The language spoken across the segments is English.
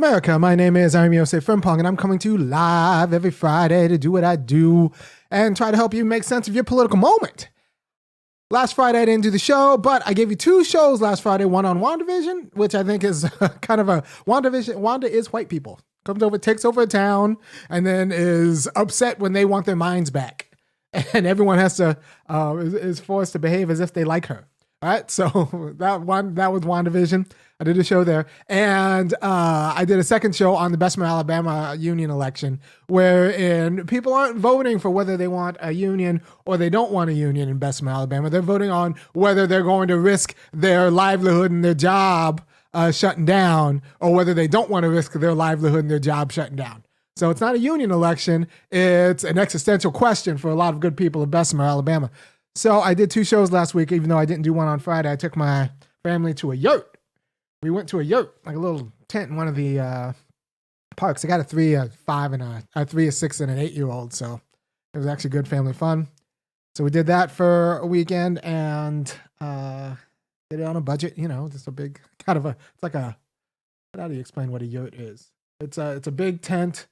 America, my name is Osei-Frimpong, and I'm coming to you live every Friday to do what I do and try to help you make sense of your political moment. Last Friday, I didn't do the show, but I gave you two shows last Friday, one on WandaVision, which I think is kind of a WandaVision. Wanda is white people. Comes over, takes over a town, and then is upset when they want their minds back. And everyone has to, is forced to behave as if they like her. All right, so that was WandaVision. I did a show there. And I did a second show on the Bessemer, Alabama union election, wherein people aren't voting for whether they want a union or they don't want a union in Bessemer, Alabama. They're voting on whether they're going to risk their livelihood and their job shutting down, or whether they don't want to risk their livelihood and their job shutting down. So it's not a union election. It's an existential question for a lot of good people of Bessemer, Alabama. So I did two shows last week, even though I didn't do one on Friday. I took my family to a yurt. We went to a yurt, like a little tent in one of the parks. I got a 3, a 5, and a 3, a 6, and an 8-year-old. So it was actually good family fun. So we did that for a weekend and did it on a budget, just a big kind of it's like how do you explain what a yurt is? It's a big tent,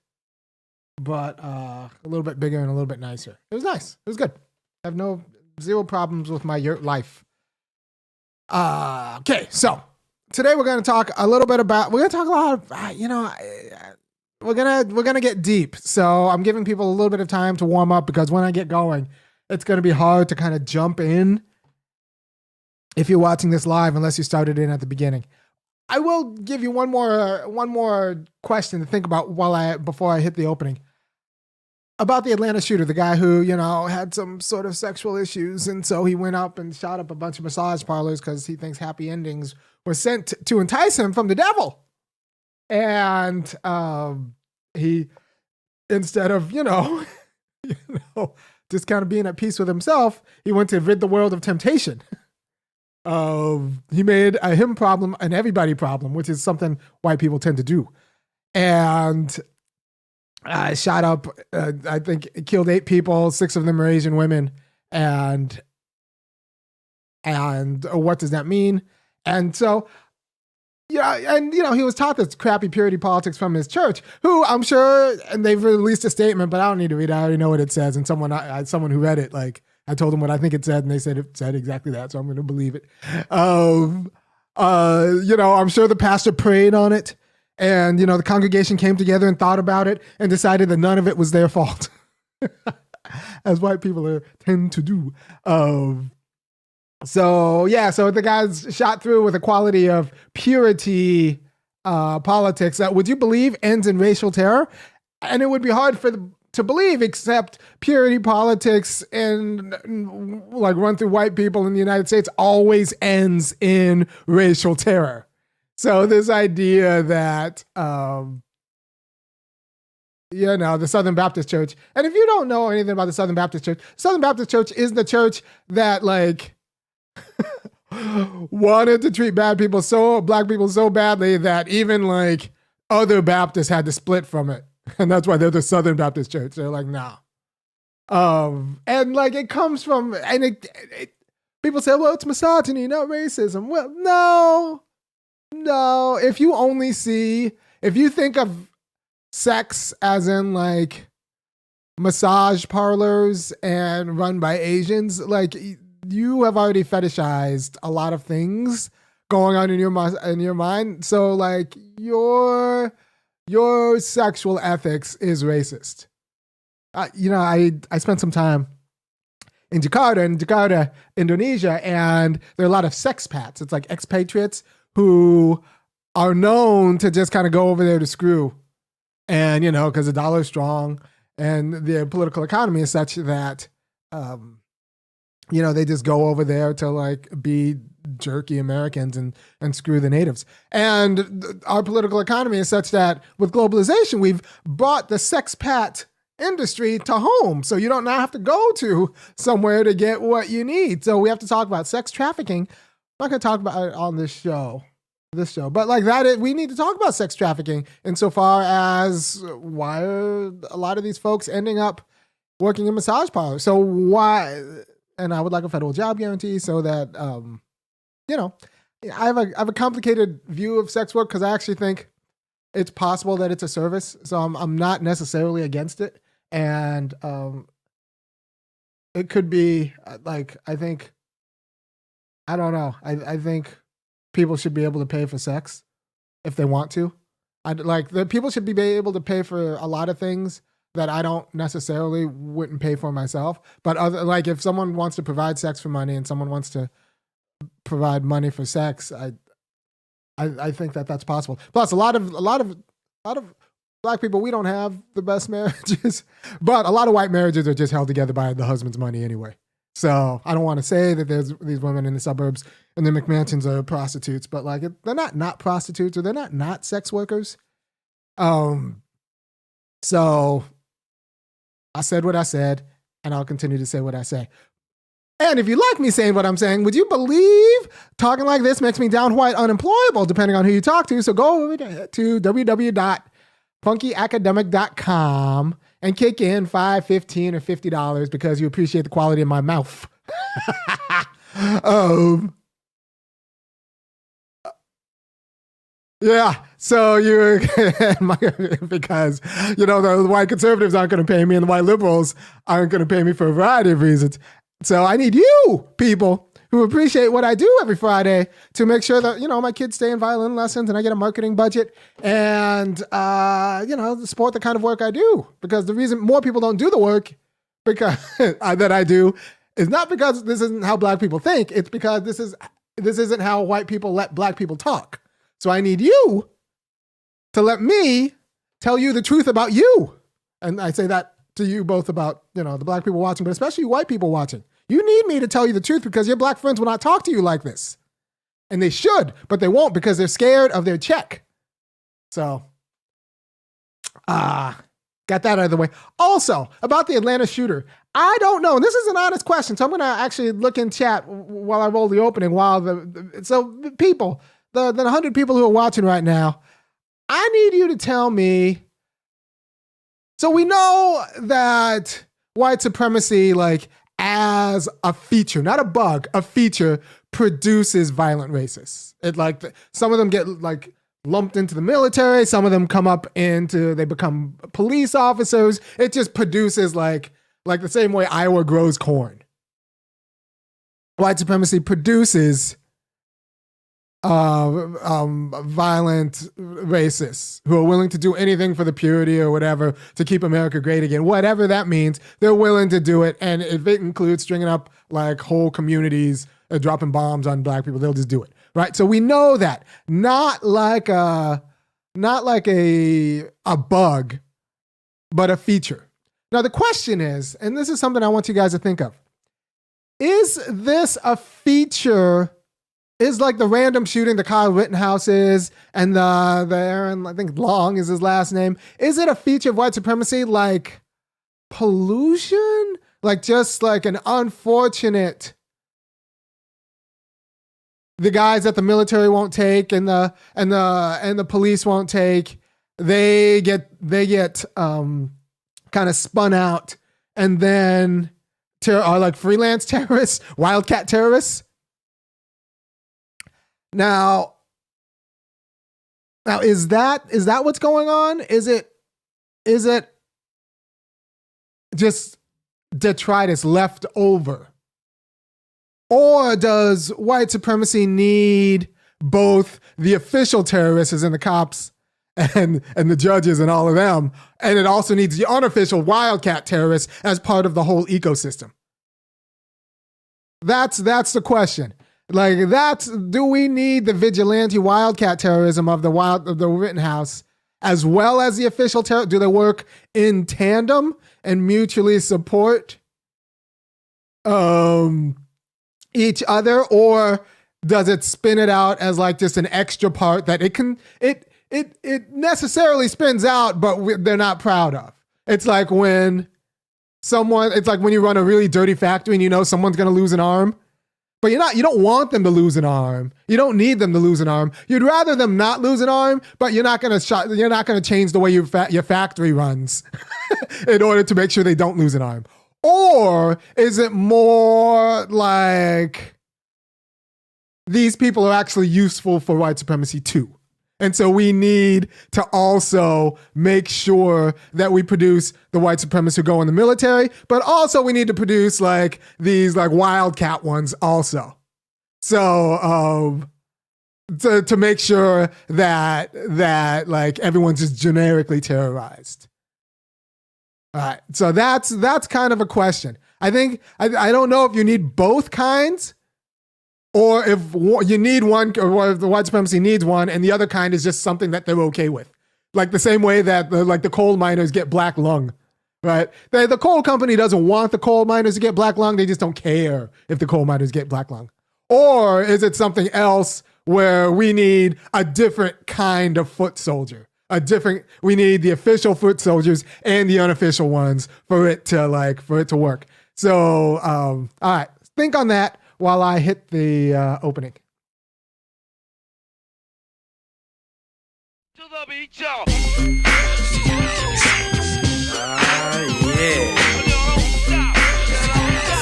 but a little bit bigger and a little bit nicer. It was nice. It was good. I have zero problems with my yurt life. Okay, so today we're going to talk a little bit about, we're going to talk a lot of, we're going to get deep. So I'm giving people a little bit of time to warm up, because when I get going, it's going to be hard to kind of jump in if you're watching this live, unless you started in at the beginning. I will give you one more question to think about before I hit the opening. About the Atlanta shooter, the guy who, had some sort of sexual issues. And so he went up and shot up a bunch of massage parlors because he thinks happy endings were sent to entice him from the devil. And he, instead of, just kind of being at peace with himself, he went to rid the world of temptation. He made a him problem an everybody problem, which is something white people tend to do. And shot up, I think it killed 8 people, 6 of them are Asian women. And what does that mean? And so, he was taught this crappy purity politics from his church, who I'm sure, and they've released a statement, but I don't need to read it. I already know what it says. And someone who read it, I told them what I think it said, and they said it said exactly that. So I'm going to believe it. I'm sure the pastor prayed on it. And, the congregation came together and thought about it and decided that none of it was their fault, as white people tend to do. So the guy's shot through with a quality of purity politics that, would you believe, ends in racial terror? And it would be hard to believe, except purity politics and run through white people in the United States always ends in racial terror. So this idea that, the Southern Baptist Church, and if you don't know anything about the Southern Baptist Church is the church that wanted to treat black people so badly that even other Baptists had to split from it. And that's why they're the Southern Baptist Church. They're like, nah. And it comes from, and people say, well, it's misogyny, not racism. Well, no, if you think of sex as in massage parlors and run by Asians, you have already fetishized a lot of things going on in your mind. So your sexual ethics is racist. I spent some time in Jakarta, Indonesia, and there are a lot of sexpats. It's like expatriates who are known to just kind of go over there to screw. And, because the dollar's strong and the political economy is such that, they just go over there to be jerky Americans and screw the natives. And our political economy is such that with globalization, we've brought the sexpat industry to home. So you don't now have to go to somewhere to get what you need. So we have to talk about sex trafficking. I'm not going to talk about it on this show, but we need to talk about sex trafficking insofar as why are a lot of these folks ending up working in massage parlors. So why, and I would like a federal job guarantee so that, I have a complicated view of sex work, because I actually think it's possible that it's a service. So I'm not necessarily against it. And it could be like, I think, I don't know. I think people should be able to pay for sex if they want to. People should be able to pay for a lot of things that I don't necessarily wouldn't pay for myself. But if someone wants to provide sex for money and someone wants to provide money for sex, I think that that's possible. Plus, a lot of Black people, we don't have the best marriages, but a lot of white marriages are just held together by the husband's money anyway. So I don't want to say that there's these women in the suburbs and the McMansions are prostitutes, but like they're not prostitutes, or they're not sex workers. So I said what I said, and I'll continue to say what I say. And if you like me saying what I'm saying, would you believe talking like this makes me down white unemployable, depending on who you talk to? So go over to www.funkyacademic.com and kick in $5, $15, or $50 because you appreciate the quality of my mouth. Yeah, so because, the white conservatives aren't going to pay me and the white liberals aren't going to pay me for a variety of reasons. So I need you people who appreciate what I do every Friday to make sure that, my kids stay in violin lessons and I get a marketing budget and, support the kind of work I do. Because the reason more people don't do the work because that I do is not because this isn't how Black people think. It's because this isn't how white people let Black people talk. So I need you to let me tell you the truth about you. And I say that to you both about, the Black people watching, but especially white people watching. You need me to tell you the truth because your Black friends will not talk to you like this. And they should, but they won't because they're scared of their check. So, got that out of the way. Also, about the Atlanta shooter, I don't know. And this is an honest question, so I'm going to actually look in chat while I roll the opening. The people, the 100 people who are watching right now, I need you to tell me. So we know that white supremacy, as a feature, not a bug, a feature, produces violent racists. Some of them get lumped into the military. Some of them they become police officers. It just produces like the same way Iowa grows corn. White supremacy produces violent racists who are willing to do anything for the purity or whatever to keep America great again. Whatever that means, they're willing to do it. And if it includes stringing up whole communities, dropping bombs on Black people, they'll just do it. Right? So we know that. Not like a bug, but a feature. Now the question is, and this is something I want you guys to think of, is this a feature? Is the random shooting the Kyle Rittenhouse is, and the Aaron, I think Long is his last name. Is it a feature of white supremacy like pollution? Just an unfortunate, the guys that the military won't take and the police won't take, they get kind of spun out and then are freelance terrorists, wildcat terrorists. Now is that what's going on? Is it just detritus left over? Or does white supremacy need both the official terrorists as in the cops and the judges and all of them, and it also needs the unofficial wildcat terrorists as part of the whole ecosystem? That's the question. Do we need the vigilante wildcat terrorism of the Rittenhouse as well as the official terror? Do they work in tandem and mutually support each other, or does it spin it out as just an extra part that it necessarily spins out, but they're not proud of? It's when you run a really dirty factory and someone's going to lose an arm. But you don't want them to lose an arm. You don't need them to lose an arm. You'd rather them not lose an arm, but you're not going to change the way your factory runs in order to make sure they don't lose an arm. Or is it more like these people are actually useful for white supremacy too? And so we need to also make sure that we produce the white supremacists who go in the military, but also we need to produce like these like wildcat ones also. So to make sure that like everyone's just generically terrorized. All right, so that's kind of a question. I think I don't know if you need both kinds, or if you need one, or if the white supremacy needs one, and the other kind is just something that they're okay with, like the same way that the coal miners get black lung, right? The coal company doesn't want the coal miners to get black lung; they just don't care if the coal miners get black lung. Or is it something else where we need a different kind of foot soldier? We need the official foot soldiers and the unofficial ones for it to work. So, all right, think on that while I hit the opening. To the beat, y'all. Yeah.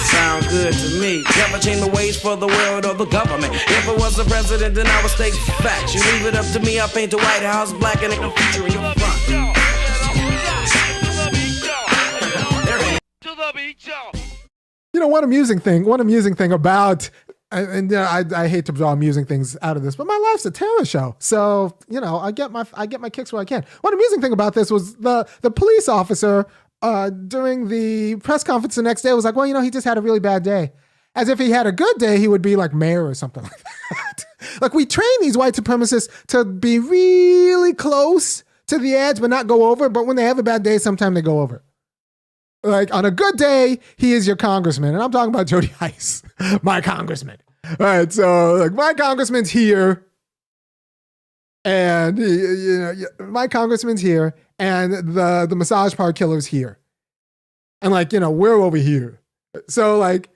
Sound good to me. Never change the ways for the world or the government. If I was the president, then I would state facts. You leave it up to me, I'll paint the White House black and ain't no future in your front. To the beat, y'all. You know, one amusing thing about, and I hate to draw amusing things out of this, but my life's a terror show. So, you know, I get my kicks where I can. One amusing thing about this was the police officer during the press conference the next day was like, well, you know, he just had a really bad day. As if he had a good day, he would be like mayor or something like that. Like, we train these white supremacists to be really close to the edge, but not go over. But when they have a bad day, sometimes they go over. Like, on a good day, he is your congressman. And I'm talking about Jody Heiss, my congressman. All right, so like my congressman's here. And, you know, my congressman's here. And the massage parlor killer's here. And like, you know, we're over here. So like,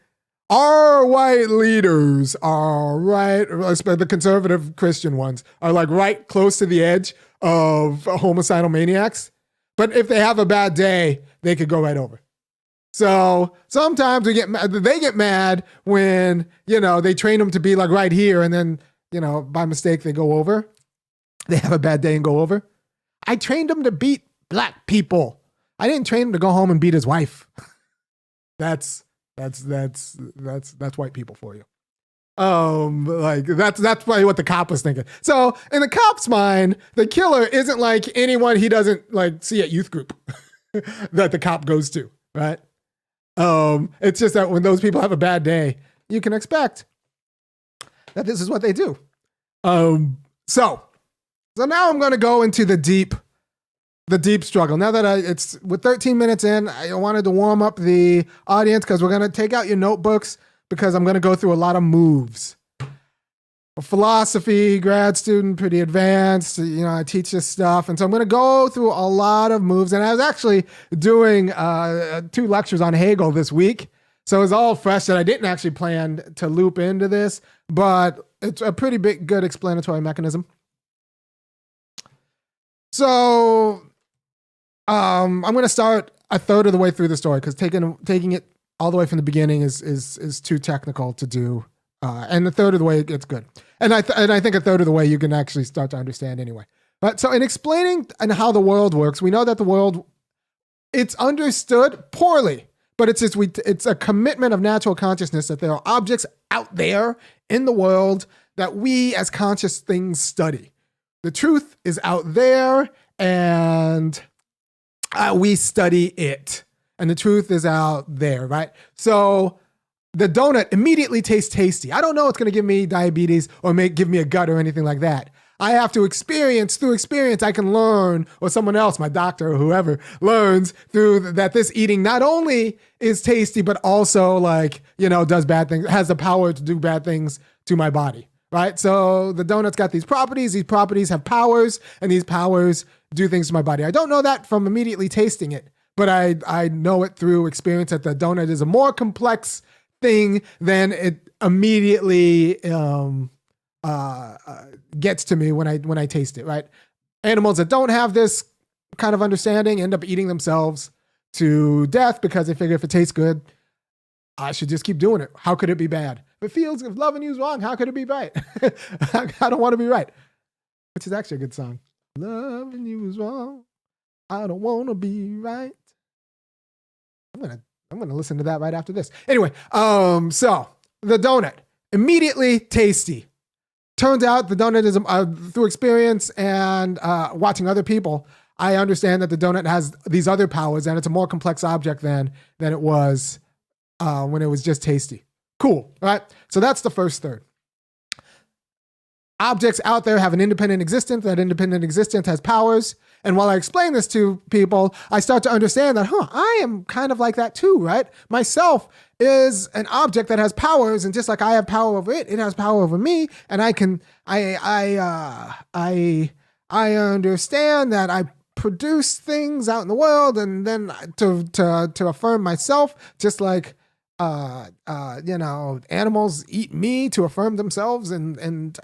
our white leaders are right, the conservative Christian ones, are like right close to the edge of homicidal maniacs. But if they have a bad day, they could go right over. So sometimes they get mad when, you know, they train them to be like right here, and then, you know, by mistake they go over. They have a bad day and go over. I trained them to beat black people. I didn't train him to go home and beat his wife. That's white people for you. Like that's probably what the cop was thinking. So in the cop's mind, the killer isn't like anyone he doesn't like see at youth group that the cop goes to, right? It's just that when those people have a bad day, you can expect that this is what they do. So now I'm going to go into the deep struggle. Now that it's with 13 minutes in, I wanted to warm up the audience because we're going to take out your notebooks because I'm going to go through a lot of moves. Philosophy, grad student, pretty advanced. You know, I teach this stuff. And so I'm going to go through a lot of moves. And I was actually doing 2 lectures on Hegel this week. So it was all fresh that I didn't actually plan to loop into this, but it's a pretty good explanatory mechanism. So I'm going to start a third of the way through the story because taking it all the way from the beginning is too technical to do. And a third of the way it gets good. And I think a third of the way you can actually start to understand anyway. But so in explaining and how the world works, we know that the world, it's understood poorly, but it's a commitment of natural consciousness that there are objects out there in the world that we as conscious things study. The truth is out there and we study it. And the truth is out there, right? So the donut immediately tastes tasty. I don't know it's going to give me diabetes or give me a gut or anything like that. I have to through experience, I can learn, or someone else, my doctor or whoever, learns through that this eating not only is tasty, but also like, you know, does bad things, has the power to do bad things to my body, right? So the donut's got these properties have powers, and these powers do things to my body. I don't know that from immediately tasting it, but I know it through experience that the donut is a more complex thing than it immediately gets to me when I taste it, right? Animals that don't have this kind of understanding end up eating themselves to death because they figure if it tastes good, I should just keep doing it. How could it be bad? If loving you is wrong, how could it be right? I don't want to be right. which is actually a good song. Loving you is wrong. I don't want to be right. I'm gonna listen to that right after this. Anyway, so the donut, immediately tasty. Turns out the donut is through experience and watching other people, I understand that the donut has these other powers and it's a more complex object than it was when it was just tasty. Cool, right? So that's the first third. Objects out there have an independent existence. That independent existence has powers. And while I explain this to people, I start to understand that, I am kind of like that too, right? Myself is an object that has powers, and just like I have power over it, it has power over me. And I understand that I produce things out in the world, and then to affirm myself, just like animals eat me to affirm themselves and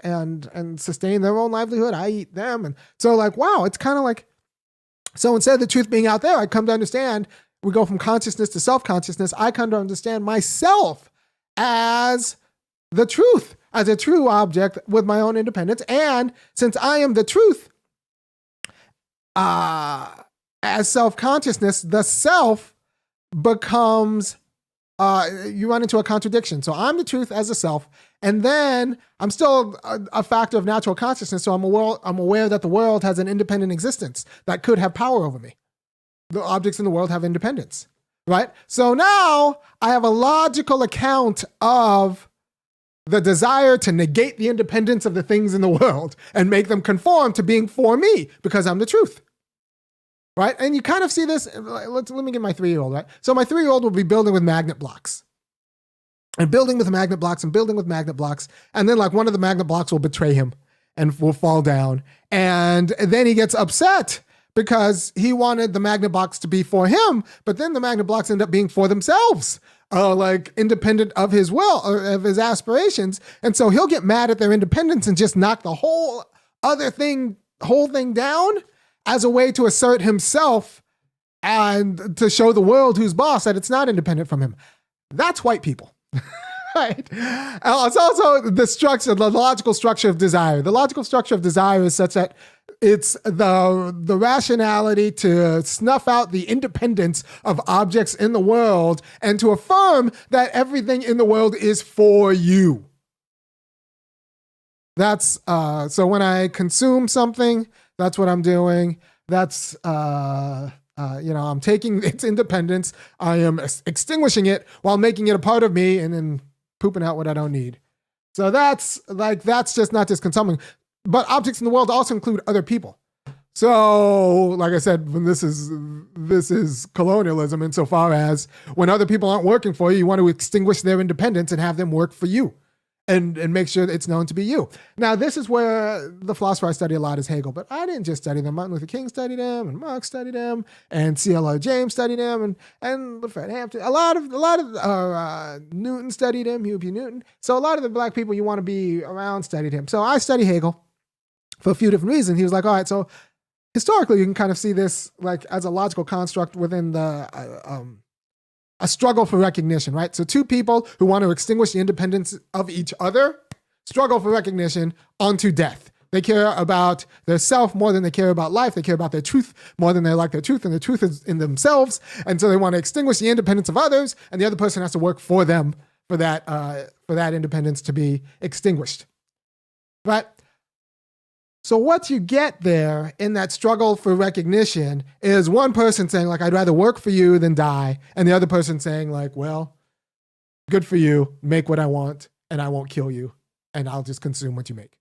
sustain their own livelihood. I eat them. And so wow, it's kind of like, so instead of the truth being out there, I come to understand, we go from consciousness to self-consciousness. I come to understand myself as the truth, as a true object with my own independence. And since I am the truth, as self-consciousness, the self becomes you run into a contradiction. So I'm the truth as a self, and then I'm still a factor of natural consciousness. So I'm aware that the world has an independent existence that could have power over me. The objects in the world have independence, right? So now I have a logical account of the desire to negate the independence of the things in the world and make them conform to being for me because I'm the truth. Right? And you kind of see this. Let me get my 3-year-old, right? So my 3-year-old will be building with magnet blocks. And building with magnet blocks and building with magnet blocks. And then one of the magnet blocks will betray him and will fall down. And then he gets upset because he wanted the magnet blocks to be for him, but then the magnet blocks end up being for themselves, independent of his will or of his aspirations. And so he'll get mad at their independence and just knock the whole thing down as a way to assert himself and to show the world who's boss that it's not independent from him. That's white people. Right? It's also the logical structure of desire. The logical structure of desire is such that it's the rationality to snuff out the independence of objects in the world and to affirm that everything in the world is for you. That's so when I consume something, that's what I'm doing. That's, I'm taking its independence. I am extinguishing it while making it a part of me and then pooping out what I don't need. So that's just not just consuming, but objects in the world also include other people. So, like I said, this is colonialism insofar as when other people aren't working for you, you want to extinguish their independence and have them work for you. And make sure that it's known to be you. Now, this is where the philosopher I study a lot is Hegel, but I didn't just study them. Martin Luther King studied him, and Marx studied him, and C.L.R. James studied him, and Fred Hampton. A lot of Newton studied him, Huey P. Newton. So a lot of the black people you want to be around studied him. So I study Hegel for a few different reasons. He was like, all right, so historically you can kind of see this as a logical construct within a struggle for recognition, right? So two people who want to extinguish the independence of each other struggle for recognition unto death. They care about their self more than they care about life. They care about their truth more than they like their truth, and their truth is in themselves. And so they want to extinguish the independence of others, and the other person has to work for them for that independence to be extinguished. But so what you get there in that struggle for recognition is one person saying I'd rather work for you than die. And the other person saying well, good for you, make what I want and I won't kill you and I'll just consume what you make.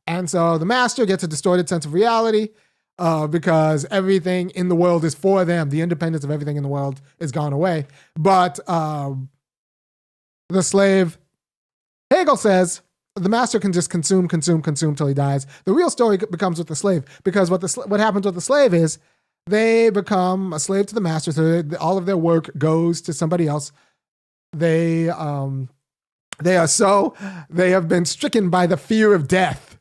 And so the master gets a distorted sense of reality because everything in the world is for them. The independence of everything in the world is gone away. But the slave, Hegel says, the master can just consume till he dies. The real story becomes with the slave, because what happens with the slave is they become a slave to the master. So all of their work goes to somebody else. They have been stricken by the fear of death,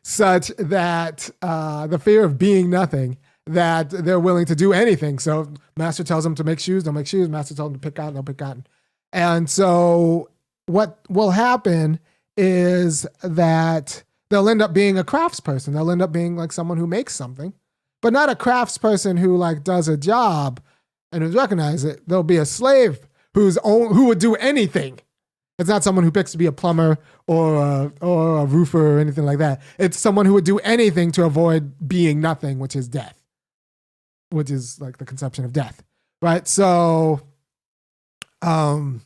such that the fear of being nothing, that they're willing to do anything. So master tells them to make shoes, they'll make shoes. Master tells them to pick cotton, they'll pick cotton. And so what will happen is that they'll end up being a craftsperson. They'll end up being like someone who makes something, but not a craftsperson who like does a job and who's recognized it. There'll be a slave who would do anything. It's not someone who picks to be a plumber or a roofer or anything like that. It's someone who would do anything to avoid being nothing, which is death, which is like the conception of death, right? So, but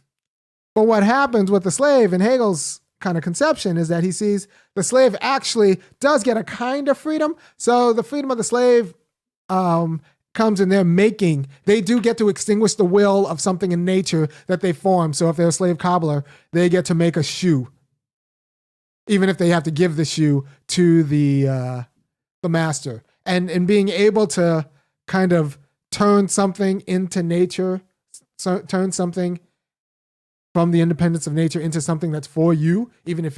what happens with the slave in Hegel's kind of conception is that he sees the slave actually does get a kind of freedom. So the freedom of the slave comes in their making. They do get to extinguish the will of something in nature that they form. So if they're a slave cobbler, they get to make a shoe, even if they have to give the shoe to the master. And in being able to kind of turn something into nature, turn something from the independence of nature into something that's for you, even if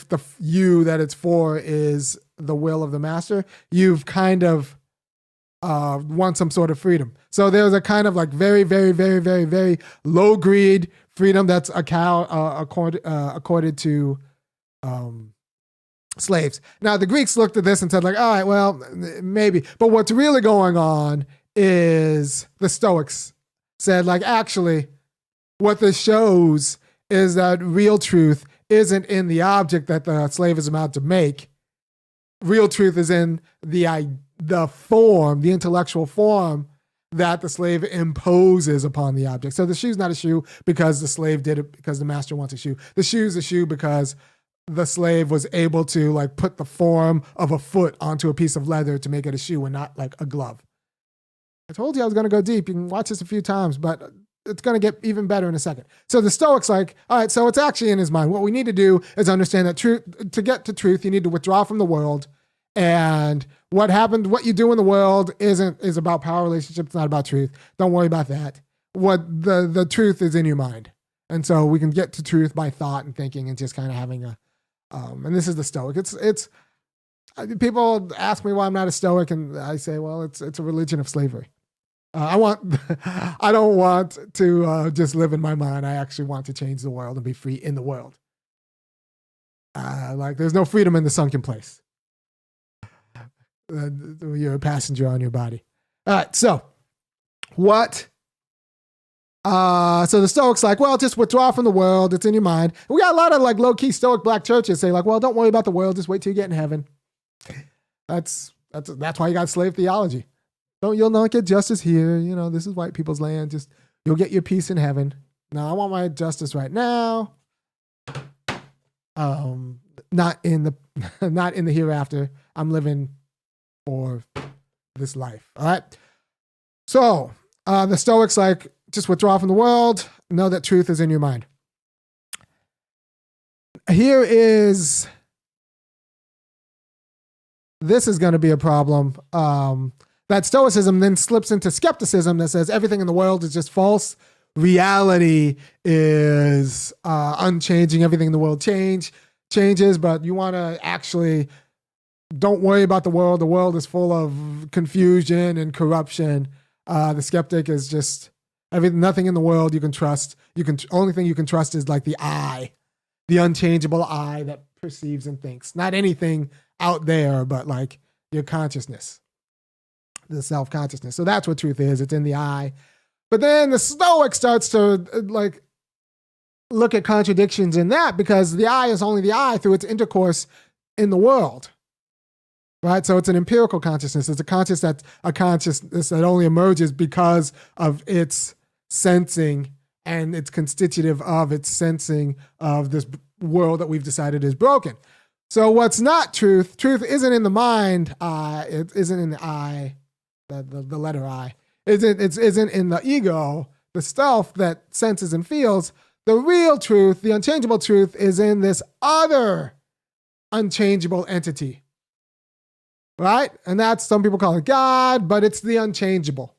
the you that it's for is the will of the master, you've kind of won some sort of freedom. So there's a kind of like very, very, very, very, very low greed freedom that's accorded to slaves. Now the Greeks looked at this and said like, all right, well, maybe. But what's really going on is the Stoics said like, actually, what this shows is that real truth isn't in the object that the slave is about to make. Real truth is in the form, the intellectual form that the slave imposes upon the object. So the shoe's not a shoe because the slave did it because the master wants a shoe. The shoe's a shoe because the slave was able to like put the form of a foot onto a piece of leather to make it a shoe and not like a glove. I told you I was going to go deep. You can watch this a few times, but it's going to get even better in a second. So the Stoics like, all right, so it's actually in his mind. What we need to do is understand that to get to truth, you need to withdraw from the world. And what you do in the world is about power relationships. It's not about truth. Don't worry about that. What the truth is in your mind. And so we can get to truth by thought and thinking and just kind of having and this is the Stoic. It's people ask me why I'm not a Stoic. And I say, well, it's a religion of slavery. I don't want to just live in my mind. I actually want to change the world and be free in the world. Like there's no freedom in the sunken place. You're a passenger on your body. All right. So what? So the Stoics like, well, just withdraw from the world. It's in your mind. We got a lot of like low key Stoic black churches say like, well, don't worry about the world. Just wait till you get in heaven. That's why you got slave theology. You'll not get justice here. You know, this is white people's land. Just you'll get your peace in heaven. No, I want my justice right now. Not in the hereafter. I'm living for this life. All right. So the Stoics like just withdraw from the world. Know that truth is in your mind. This is going to be a problem. That Stoicism then slips into skepticism that says everything in the world is just false. Reality is unchanging. Everything in the world changes, but you want to actually don't worry about the world. The world is full of confusion and corruption. The skeptic is just nothing in the world you can trust. Only thing you can trust is like the I, the unchangeable I that perceives and thinks. Not anything out there, but like your consciousness. The self-consciousness. So that's what truth is. It's in the I. But then the Stoic starts to like look at contradictions in that because the I is only the I through its intercourse in the world. Right? So it's an empirical consciousness. It's a consciousness that only emerges because of its sensing and it's constitutive of its sensing of this world that we've decided is broken. So what's not truth? Truth isn't in the mind. It isn't in the I. The letter I isn't in the ego, the self that senses and feels. The real truth, the unchangeable truth, is in this other unchangeable entity, right? And that's, some people call it God, but it's the unchangeable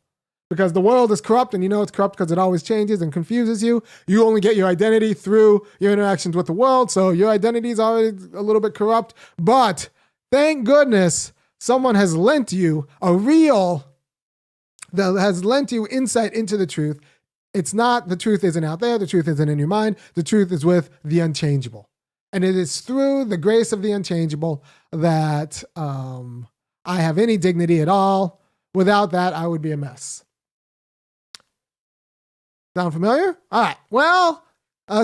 because the world is corrupt, and you know it's corrupt because it always changes and confuses you. You only get your identity through your interactions with the world, so your identity is already a little bit corrupt. But thank goodness someone has lent you has lent you insight into the truth. It's not, the truth isn't out there. The truth isn't in your mind. The truth is with the unchangeable. And it is through the grace of the unchangeable that I have any dignity at all. Without that, I would be a mess. Sound familiar? All right. Well,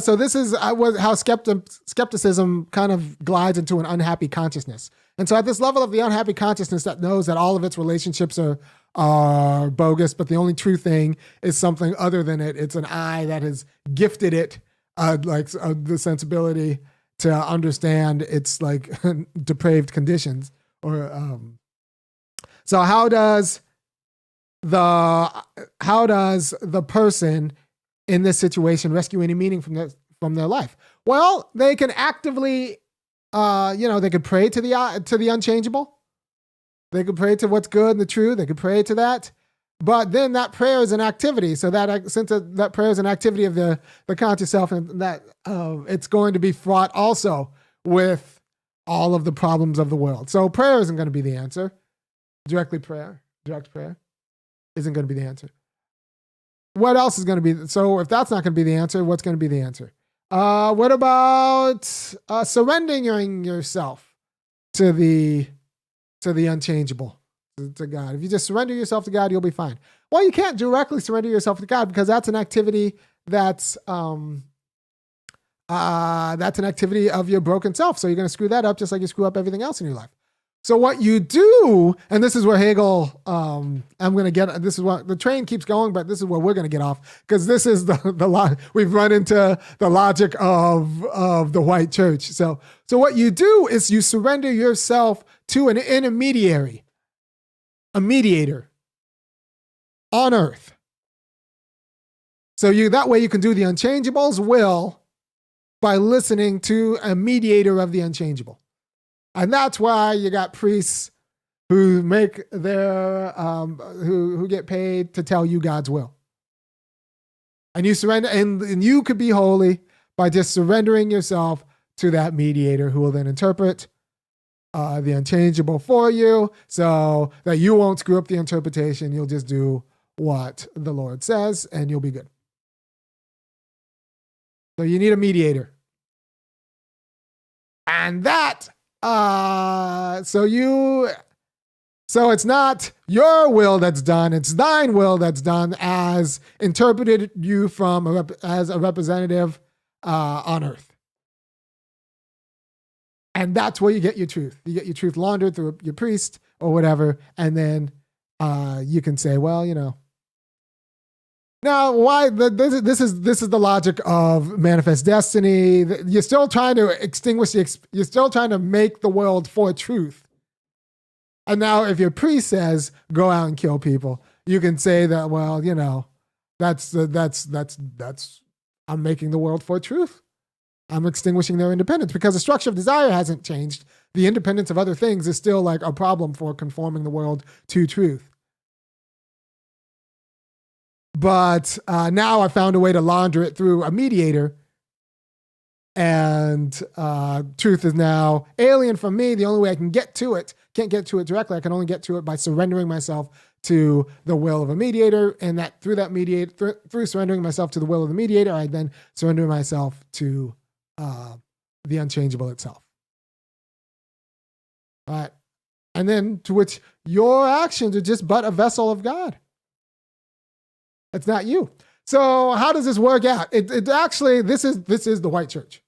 so this is how skepticism kind of glides into an unhappy consciousness. And so at this level of the unhappy consciousness that knows that all of its relationships are bogus, but the only true thing is something other than it. It's an I that has gifted it the sensibility to understand its like depraved conditions. Or so how does the person in this situation rescue any meaning from their life? Well, they can actively, they could pray to the unchangeable. They could pray to what's good and the true. They could pray to that. But then that prayer is an activity. So since that prayer is an activity of the conscious self, and that it's going to be fraught also with all of the problems of the world. So prayer isn't going to be the answer. Direct prayer isn't going to be the answer. What else is going to be? So if that's not going to be the answer, what's going to be the answer? What about surrendering yourself to the unchangeable? To God. If you just surrender yourself to God, you'll be fine. Well, you can't directly surrender yourself to God because that's an activity that's an activity of your broken self. So you're going to screw that up just like you screw up everything else in your life. So what you do, and this is where Hegel, this is what the train keeps going, but this is where we're going to get off because this is we've run into the logic of the white church. So what you do is you surrender yourself to an intermediary, a mediator on earth. So that way you can do the unchangeable's will by listening to a mediator of the unchangeable. And that's why you got priests who make their, who get paid to tell you God's will. And you surrender, and you could be holy by just surrendering yourself to that mediator who will then interpret the unchangeable for you so that you won't screw up the interpretation. You'll just do what the Lord says and you'll be good. So you need a mediator. And that, so it's not your will that's done, it's thine will that's done as interpreted you as a representative on earth. And that's where you get your truth. You get your truth laundered through your priest or whatever. And then you can say, well, now why this is the logic of manifest destiny. You're still trying to you're still trying to make the world for truth. And now if your priest says, go out and kill people, you can say that, well, that's I'm making the world for truth. I'm extinguishing their independence because the structure of desire hasn't changed. The independence of other things is still like a problem for conforming the world to truth. But now I found a way to launder it through a mediator, and truth is now alien from me. The only way I can get to it, can't get to it directly. I can only get to it by surrendering myself to the will of a mediator, and that through surrendering myself to the will of the mediator, I then surrender myself to the unchangeable itself. All right. And then to which your actions are just but a vessel of God. It's not you. So how does this work out? It actually, this is the white church.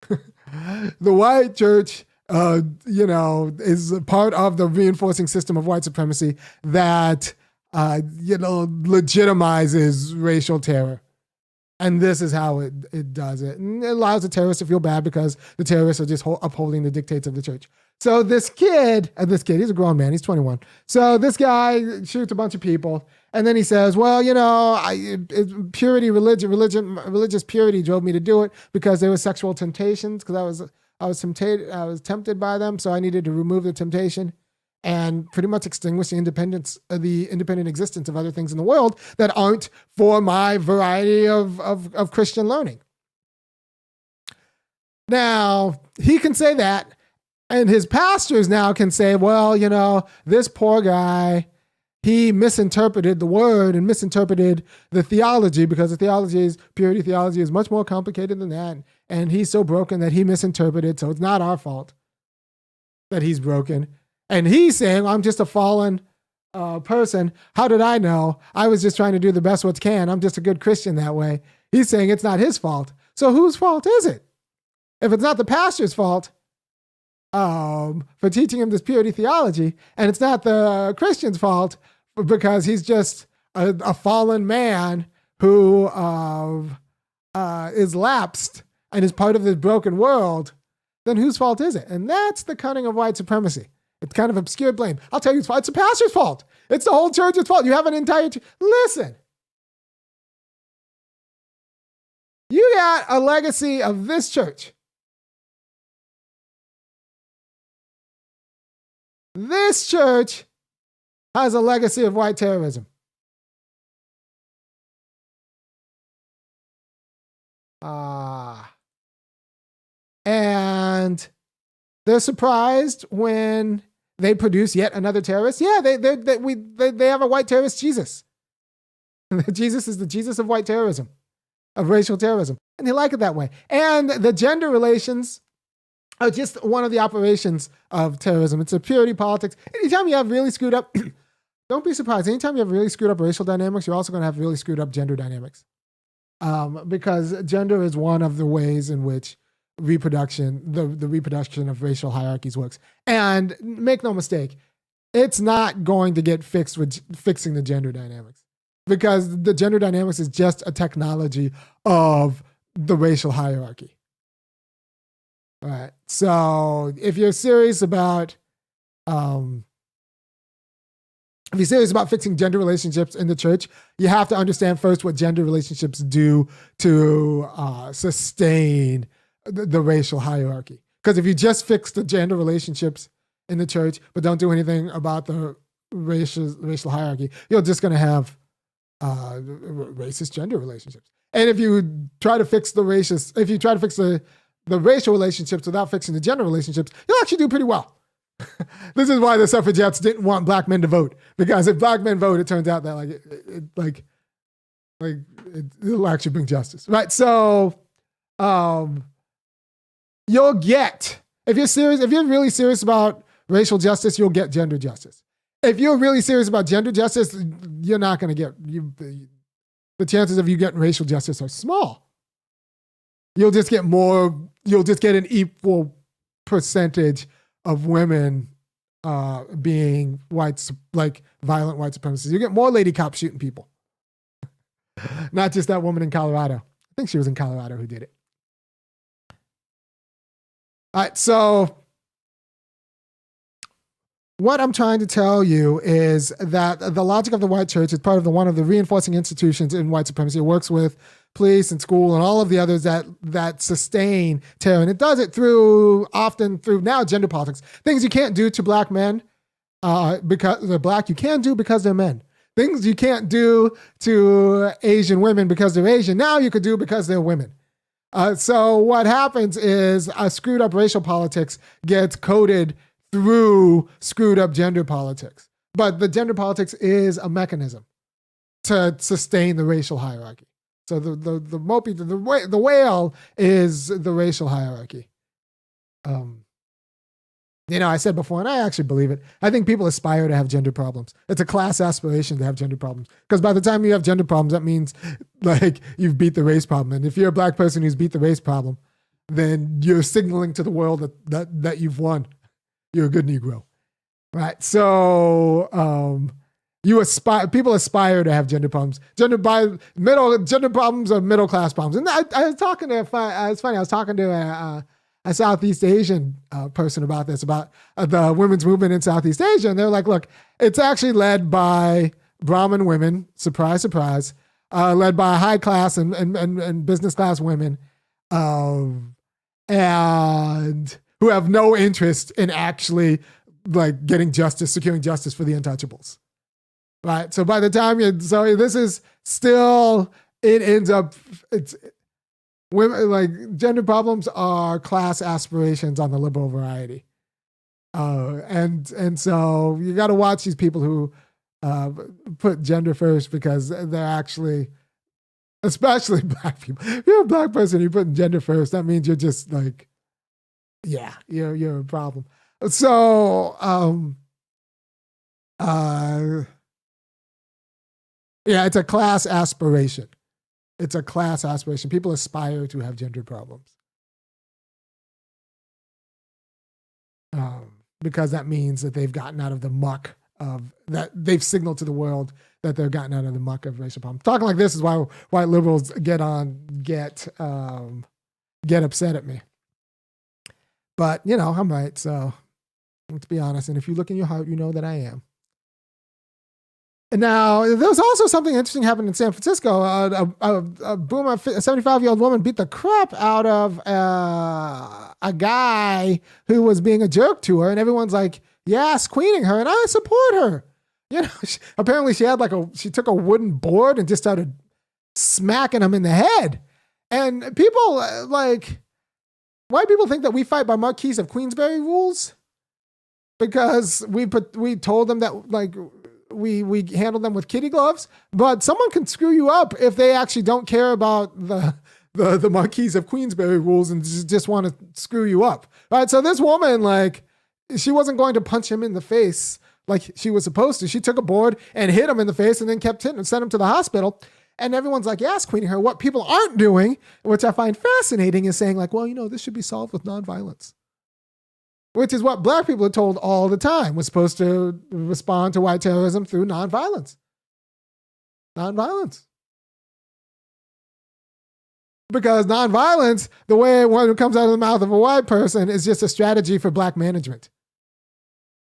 The white church, is a part of the reinforcing system of white supremacy that, legitimizes racial terror. And this is how it does it. And it allows the terrorists to feel bad because the terrorists are just upholding the dictates of the church. So this kid, he's a grown man, he's 21. So this guy shoots a bunch of people. And then he says, well, purity, religious purity drove me to do it because there were sexual temptations, because I was tempted by them. So I needed to remove the temptation and pretty much extinguish the independent existence of other things in the world that aren't for my variety of Christian learning. Now, he can say that, and his pastors now can say, well, this poor guy, he misinterpreted the word and misinterpreted the theology, because purity theology is much more complicated than that. And he's so broken that he misinterpreted. So it's not our fault that he's broken. And he's saying, I'm just a fallen person. How did I know? I was just trying to do the best what can. I'm just a good Christian that way. He's saying it's not his fault. So whose fault is it? If it's not the pastor's fault for teaching him this purity theology, and it's not the Christian's fault because he's just a fallen man who is lapsed and is part of this broken world, then whose fault is it? And that's the cunning of white supremacy. It's kind of obscure blame. I'll tell you, it's the pastor's fault. It's the whole church's fault. You have an entire listen. You got a legacy of this church. This church has a legacy of white terrorism. And they're surprised when they produce yet another terrorist. Yeah, they have a white terrorist, Jesus. Jesus is the Jesus of white terrorism, of racial terrorism. And they like it that way. And the gender relations are just one of the operations of terrorism. It's a purity politics. Anytime you have really screwed up, don't be surprised. Anytime you have really screwed up racial dynamics, you're also going to have really screwed up gender dynamics. Because gender is one of the ways in which the reproduction of racial hierarchies works. And make no mistake, it's not going to get fixed with fixing the gender dynamics, because the gender dynamics is just a technology of the racial hierarchy. All right. So if you're serious about fixing gender relationships in the church, you have to understand first what gender relationships do to sustain the racial hierarchy. Because if you just fix the gender relationships in the church but don't do anything about the racial hierarchy, you're just going to have racist gender relationships. And if you try to fix the racial relationships without fixing the gender relationships, you'll actually do pretty well. This is why the suffragettes didn't want black men to vote, because if black men vote, it turns out that it'll actually bring justice, right? So, you'll get, if you're really serious about racial justice, you'll get gender justice. If you're really serious about gender justice, you're not going to get the chances of you getting racial justice are small. You'll just get an equal percentage of women being violent white supremacists. You get more lady cops shooting people. Not just that woman in Colorado. I think she was in Colorado who did it. All right, so what I'm trying to tell you is that the logic of the white church is part of one of the reinforcing institutions in white supremacy. It works with police and school and all of the others that sustain terror. And it does it often through now gender politics. Things you can't do to black men because they're black, you can do because they're men. Things you can't do to Asian women because they're Asian, now you could do because they're women. So what happens is a screwed up racial politics gets coded through screwed up gender politics. But the gender politics is a mechanism to sustain the racial hierarchy. So the whale is the racial hierarchy. I said before, and I actually believe it, I think people aspire to have gender problems. It's a class aspiration to have gender problems. Because by the time you have gender problems, that means you've beat the race problem. And if you're a black person who's beat the race problem, then you're signaling to the world that you've won. You're a good Negro. Right? So people aspire to have gender problems. Gender problems are middle class problems. And I was talking to a Southeast Asian person about this, about the women's movement in Southeast Asia. And they're like, look, it's actually led by Brahmin women, surprise, surprise, led by high class and business class women, and who have no interest in actually getting justice, securing justice for the untouchables. Right. So by the time this is still, it ends up, women, gender problems are class aspirations on the liberal variety. And so you got to watch these people who put gender first because they're actually, especially black people. If you're a black person, you're putting gender first. That means you're just like, yeah, you're a problem. So, yeah, it's a class aspiration. It's a class aspiration. People aspire to have gender problems. Because that means that they've gotten out of the muck of that. They've signaled to the world that they've gotten out of the muck of racial problems. Talking like this is why white liberals get upset at me. But I'm right. So let's be honest. And if you look in your heart, you know that I am. And now, there was also something interesting happened in San Francisco. A boomer, a 75-year-old woman beat the crap out of a guy who was being a jerk to her. And everyone's like, yes, queening her. And I support her. Apparently she took a wooden board and just started smacking him in the head. And people white people think that we fight by Marquis of Queensberry rules because we told them that we handle them with kitty gloves, but someone can screw you up if they actually don't care about the Marquis of Queensberry rules and just want to screw you up. Right. So this woman, she wasn't going to punch him in the face like she was supposed to. She took a board and hit him in the face and then kept hitting and sent him to the hospital. And everyone's like, yes, queening her. What people aren't doing, which I find fascinating, is saying this should be solved with nonviolence. Which is what black people are told all the time. We're supposed to respond to white terrorism through nonviolence. Nonviolence. Because nonviolence, the way it comes out of the mouth of a white person, is just a strategy for black management.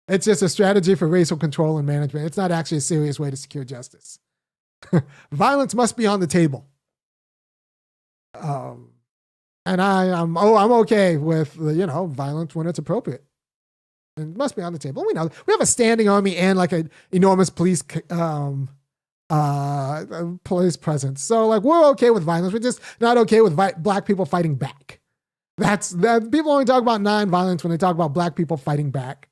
It's just a strategy for racial control and management. It's not actually a serious way to secure justice. Violence must be on the table. And I'm okay with violence when it's appropriate. It must be on the table. We know we have a standing army and an enormous police presence. So we're okay with violence. We're just not okay with black people fighting back. That people only talk about nonviolence when they talk about black people fighting back.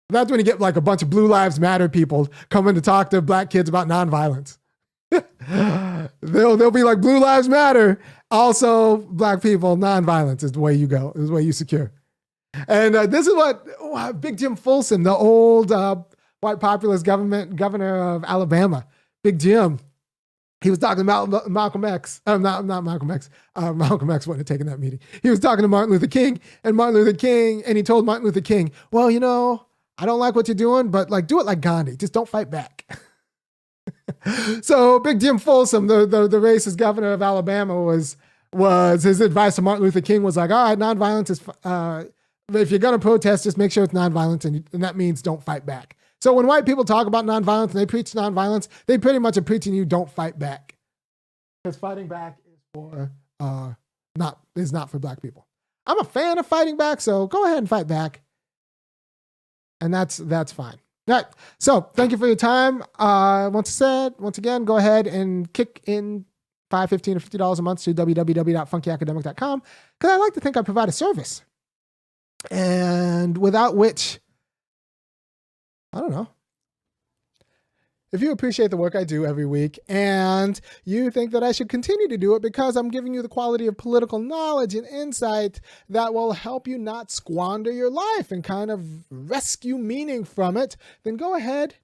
That's when you get a bunch of Blue Lives Matter people coming to talk to black kids about nonviolence. They'll be like, Blue Lives Matter. Also, black people, nonviolence is the way you go, is the way you secure. And this is what Big Jim Folsom, the old white populist governor of Alabama, Big Jim, he was talking about Malcolm X. Not Malcolm X. Malcolm X wouldn't have taken that meeting. He was talking to Martin Luther King, and he told Martin Luther King, well, I don't like what you're doing, but do it like Gandhi. Just don't fight back. So Big Jim Folsom, the racist governor of Alabama, was his advice to Martin Luther King was all right, nonviolence is, if you're going to protest, just make sure it's nonviolence, and that means don't fight back. So when white people talk about nonviolence and they preach nonviolence, they pretty much are preaching you don't fight back. Because fighting back is not for black people. I'm a fan of fighting back, so go ahead and fight back. And that's fine. All right. So thank you for your time. Once again, go ahead and kick in $5, $15, or $50 a month to www.funkyacademic.com because I like to think I provide a service. And without which, I don't know. If you appreciate the work I do every week and you think that I should continue to do it because I'm giving you the quality of political knowledge and insight that will help you not squander your life and kind of rescue meaning from it, then go ahead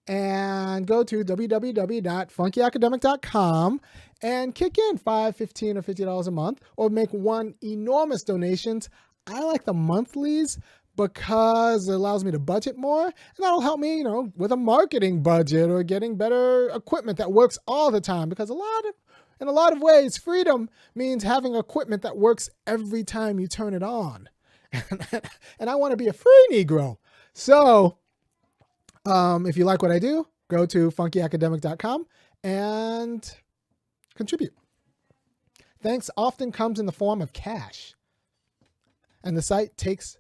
and go to www.funkyacademic.com and kick in $5, $15, or $50 a month or make one enormous donations. I like the monthlies because it allows me to budget more, and that'll help me, with a marketing budget or getting better equipment that works all the time. Because in a lot of ways, freedom means having equipment that works every time you turn it on. And I want to be a free Negro. So if you like what I do, go to funkyacademic.com and contribute. Thanks often comes in the form of cash. And the site takes